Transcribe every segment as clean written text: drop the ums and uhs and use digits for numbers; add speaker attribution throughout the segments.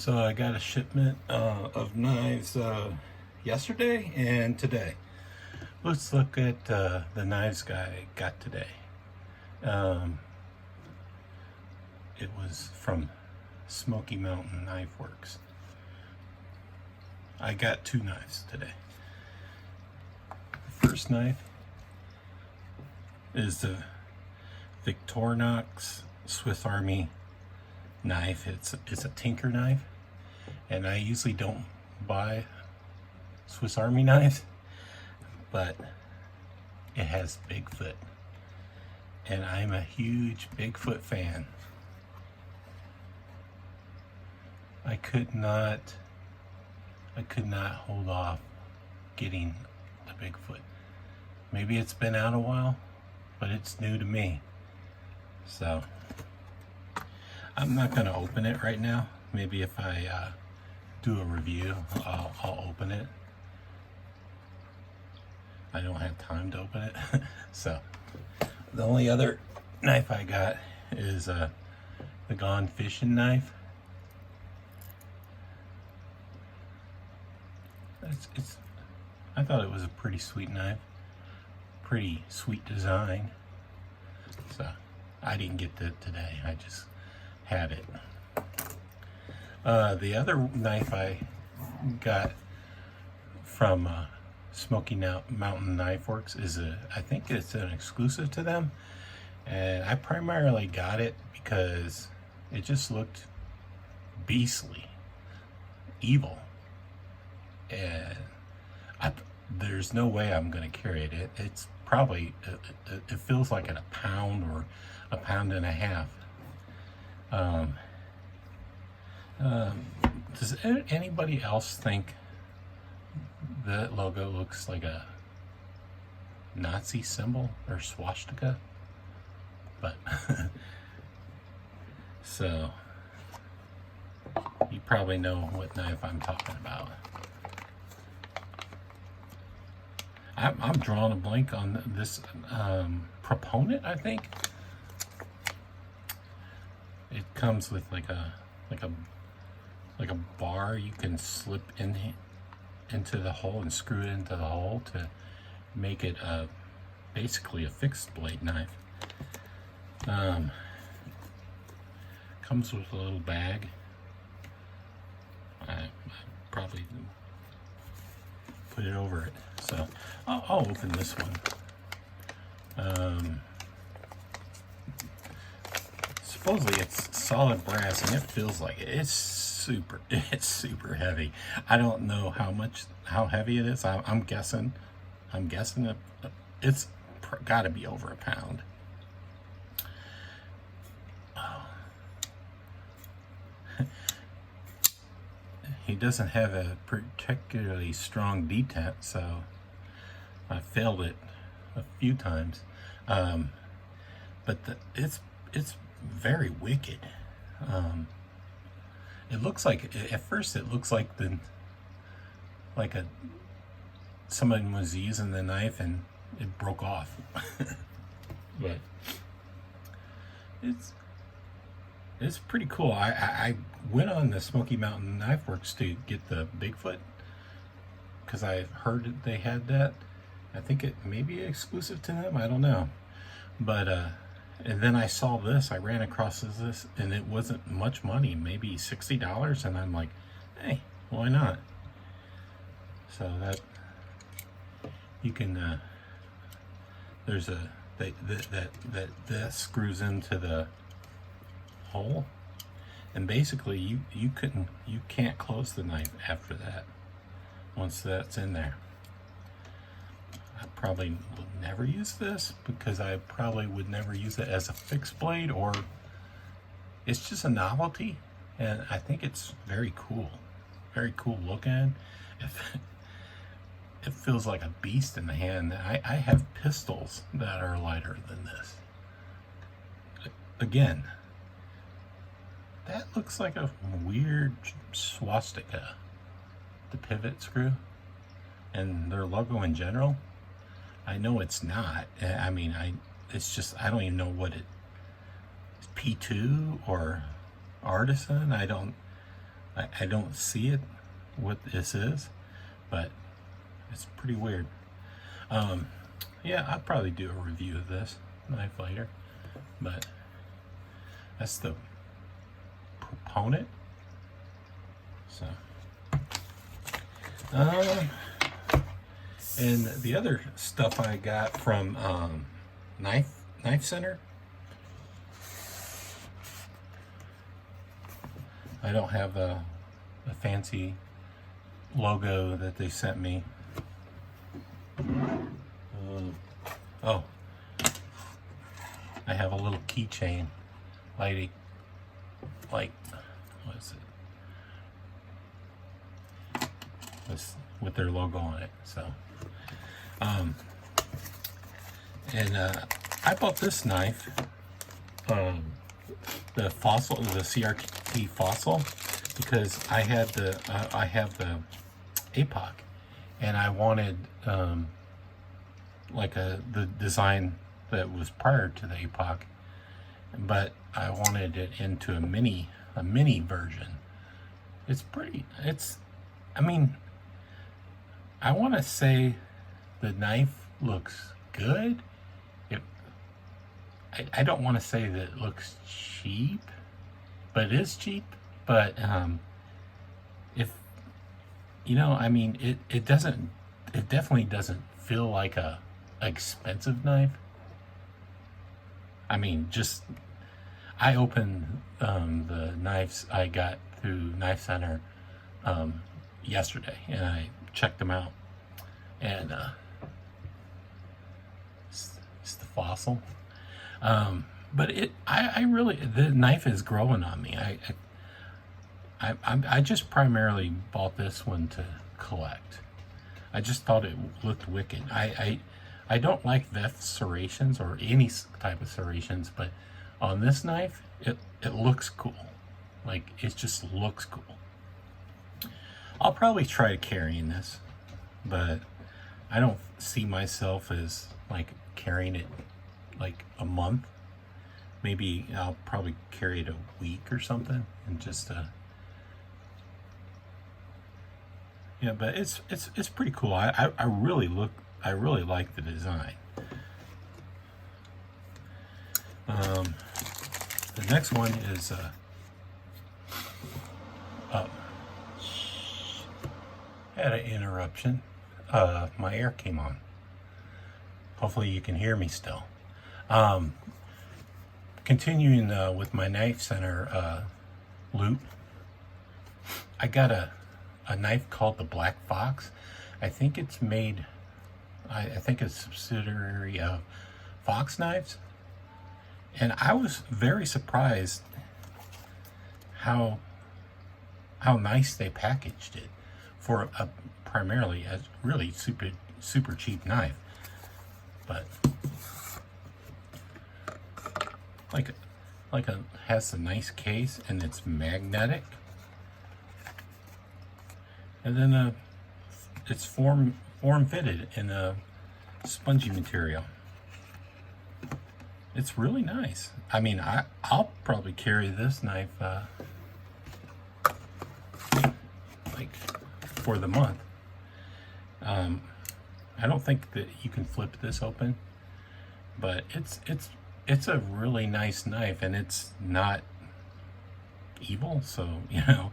Speaker 1: So I got a shipment of knives yesterday and today. Let's look at the knives I got today. It was from Smoky Mountain Knife Works. I got two knives today. The first knife is the Victorinox Swiss Army knife. It's a tinker knife, and I usually don't buy Swiss Army knives, but it has Bigfoot, and I'm a huge Bigfoot fan. I could not hold off getting the Bigfoot. Maybe it's been out a while, but it's new to me. So I'm not going to open it right now. Maybe if I do a review, I'll open it. I don't have time to open it. So the only other knife I got is the Gone Fishing knife. I thought it was a pretty sweet knife. Pretty sweet design. So I didn't get that today. I just had it. The other knife I got from Smoky Mountain Knife Works is I think it's an exclusive to them, and I primarily got it because it just looked beastly, evil, and there's no way I'm gonna carry it. It's probably it feels like a pound or a pound and a half. Does anybody else think that logo looks like a Nazi symbol or swastika? But so you probably know what knife I'm talking about. I'm drawing a blank on this Proponent, I think. It comes with like a bar you can slip into the hole and screw it into the hole to make it basically a fixed blade knife. Comes with a little bag. I probably put it over it. So I'll open this one. Supposedly it's solid brass, and it feels like it. It's super heavy. I don't know how heavy it is. I'm guessing it's got to be over a pound. He doesn't have a particularly strong detent, so I failed it a few times. But it's very wicked. It looks like, at first it looks like someone was using the knife and it broke off. But it's pretty cool. I went on the Smoky Mountain Knife Works to get the Bigfoot because I heard that they had that. I think it may be exclusive to them. I don't know. But and then I saw this. I ran across this, and it wasn't much money, maybe $60. And I'm like, hey, why not? So that you can. There's that screws into the hole, and basically you can't close the knife after that once that's in there. I probably would never use this because I probably would never use it as a fixed blade, or it's just a novelty, and I think it's very cool looking. It feels like a beast in the hand. I have pistols that are lighter than this. Again, that looks like a weird swastika, the pivot screw, and their logo in general. I know it's not. I mean, it's just, I don't even know what it is. P2 or Artisan. I don't see it, what this is, but it's pretty weird. Yeah, I'll probably do a review of this knife later, but that's the Proponent. So, and the other stuff I got from Knife Center. I don't have a fancy logo that they sent me. Oh, I have a little keychain, like what is it? This, with their logo on it. So, and I bought this knife, the fossil, the CRKT fossil, because I have the APOC, and I wanted like the design that was prior to the APOC, but I wanted it into a mini version. It's pretty. I mean, I want to say the knife looks good. I don't want to say that it looks cheap, but it is cheap. But if you know, I mean, it definitely doesn't feel like a expensive knife. I mean, just I opened the knives I got through Knife Center yesterday, and I checked them out, and it's the fossil. But I really, the knife is growing on me. I just primarily bought this one to collect. I just thought it looked wicked. I don't like veft serrations or any type of serrations, but on this knife, it looks cool. Like, it just looks cool. I'll probably try carrying this, but I don't see myself as like carrying it like a month. Maybe I'll probably carry it a week or something, and just yeah. But it's pretty cool. I really like the design. The next one is had an interruption. My air came on. Hopefully you can hear me still. Continuing with my Knife Center loot, I got a knife called the BlackFox. I think it's made, I think it's a subsidiary of Fox Knives. And I was very surprised how nice they packaged it for a primarily a really super cheap knife. But has a nice case, and it's magnetic, and then it's form fitted in a spongy material. It's really nice. I mean, I'll probably carry this knife like for the month. I don't think that you can flip this open, but it's a really nice knife, and it's not evil. So, you know,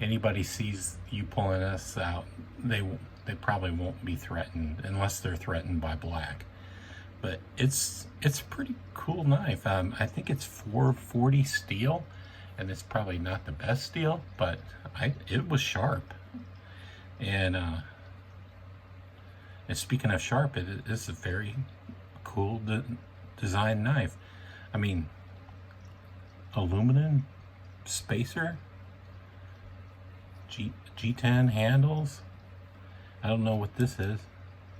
Speaker 1: anybody sees you pulling this out, they probably won't be threatened unless they're threatened by black. But it's a pretty cool knife. I think it's 440 steel, and it's probably not the best steel, but it was sharp. And speaking of sharp, it is a very cool design knife. I mean, aluminum spacer, G10 handles. I don't know what this is.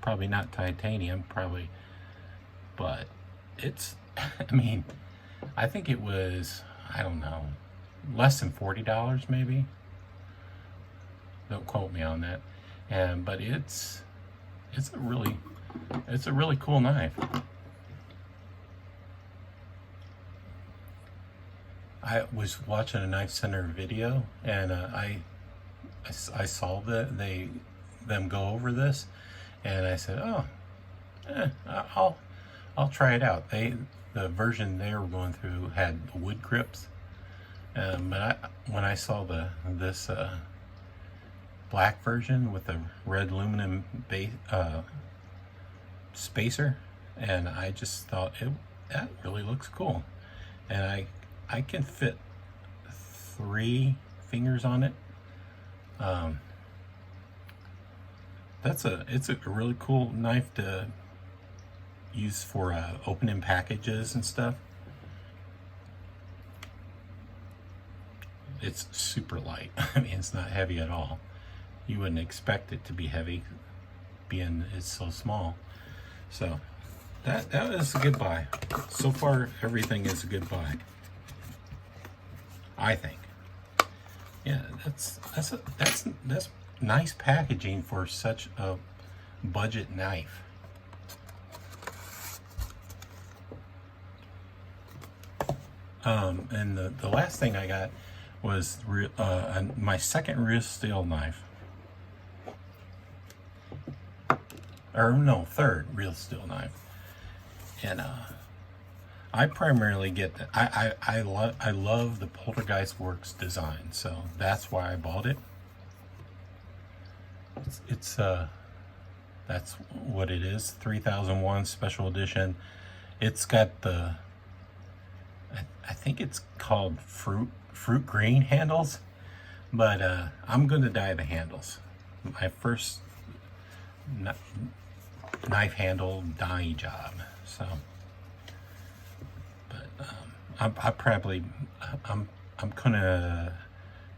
Speaker 1: Probably not titanium, probably. But it's, I mean, I think it was, I don't know, less than $40 maybe. Don't quote me on that. But it's a really cool knife. I was watching a Knife Center video, and I saw them go over this, and I said, oh, I'll try it out. The version they were going through had the wood grips, but when I saw this black version with the red aluminum base, spacer, and I just thought that really looks cool, and I can fit 3 fingers on it. It's a really cool knife to use for opening packages and stuff. It's super light. I mean, it's not heavy at all. You wouldn't expect it to be heavy, being it's so small. So that is a good buy. So far, everything is a good buy, I think. Yeah, that's nice packaging for such a budget knife. And the last thing I got was my second real steel knife. Or no, third real steel knife. And I primarily get that. I love the Poltergeist Works design, so that's why I bought it. It's that's what it is, 3001 special edition. It's got the, I think it's called fruit green handles, but I'm gonna dye the handles. My first knife handle dye job, so. But I'm gonna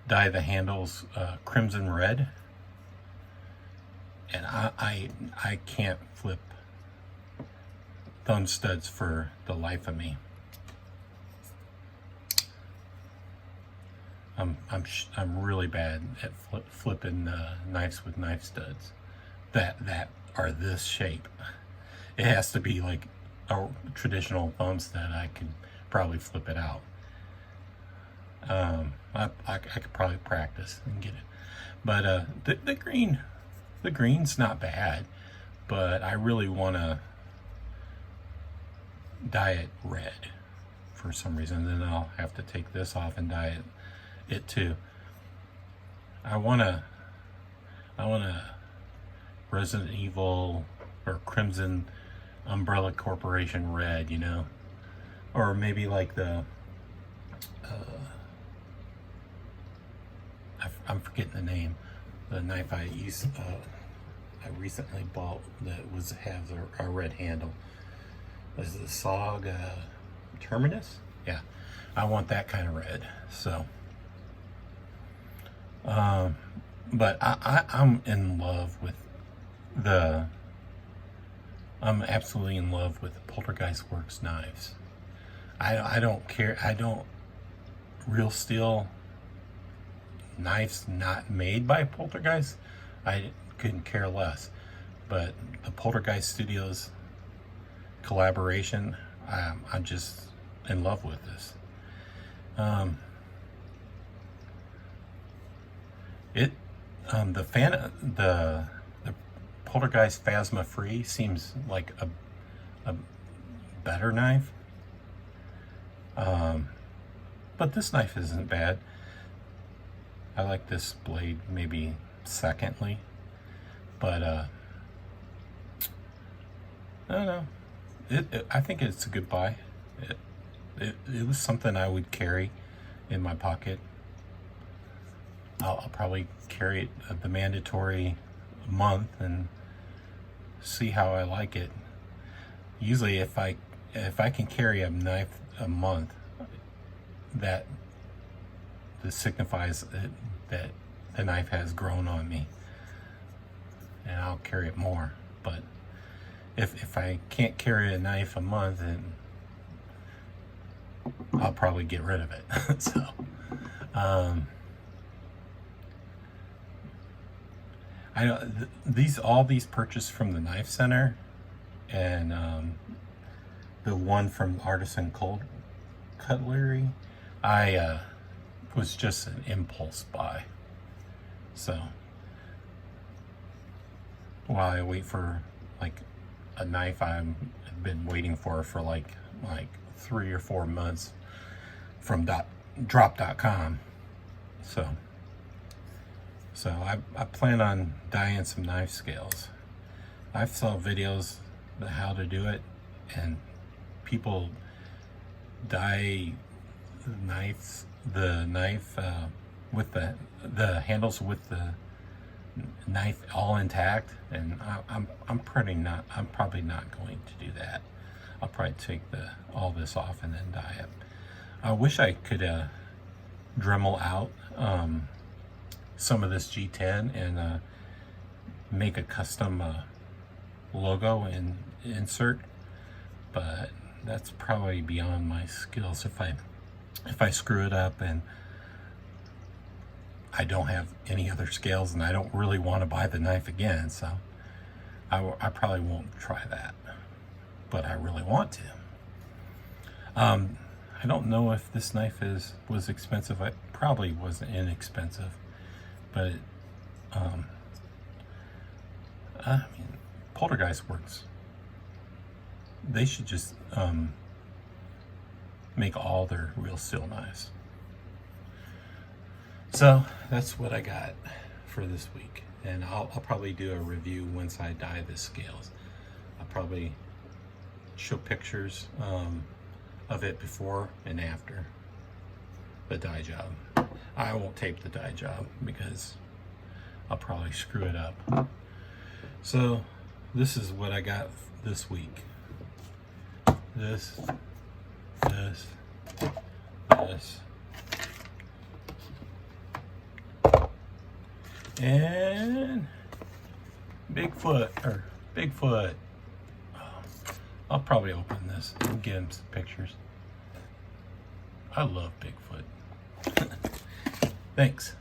Speaker 1: dye the handles crimson red, and I can't flip thumb studs for the life of me. I'm really bad at flipping knives with knife studs that are this shape. It has to be like a traditional thumb stud. I could probably flip it out. I could probably practice and get it, but the green's not bad, but I really want to dye it red for some reason. Then I'll have to take this off and dye it too. I wanna Resident Evil or Crimson Umbrella Corporation red, you know, or maybe like the I'm forgetting the name. The knife I recently bought that has a red handle. Is it the SOG Terminus? Yeah, I want that kind of red. So, but I'm in love with I'm absolutely in love with the Poltergeist Works knives. I don't care. Real steel knives not made by Poltergeist, I couldn't care less. But the Poltergeist Studios collaboration, I'm just in love with this. The Poltergeist Phasma Free seems like a better knife, but this knife isn't bad. I like this blade maybe secondly, but I don't know. I think it's a good buy. It was something I would carry in my pocket. I'll probably carry it the mandatory month and see how I like it. Usually if I can carry a knife a month, that signifies that the knife has grown on me, and I'll carry it more. But if I can't carry a knife a month, then I'll probably get rid of it. So I know all these purchased from the Knife Center, and the one from Artisan Cutlery, I was just an impulse buy. So while I wait for like a knife I've been waiting for like 3 or 4 months from drop.com. So I plan on dyeing some knife scales. I've saw videos on how to do it, and people dye the knife with the handles with the knife all intact, and I'm probably not going to do that. I'll probably take all this off and then dye it. I wish I could Dremel out some of this G10 and make a custom logo and insert, but that's probably beyond my skills. If I screw it up and I don't have any other scales and I don't really want to buy the knife again, so I probably won't try that, but I really want to. I don't know if this knife was expensive. It probably wasn't inexpensive, but I mean, Poltergeist works. They should just make all their real steel knives. So that's what I got for this week, and I'll probably do a review once I dye the scales. I'll probably show pictures of it before and after the dye job. I won't tape the dye job because I'll probably screw it up. So this is what I got this week. This, and Bigfoot. I'll probably open this and get him some pictures. I love Bigfoot. Thanks.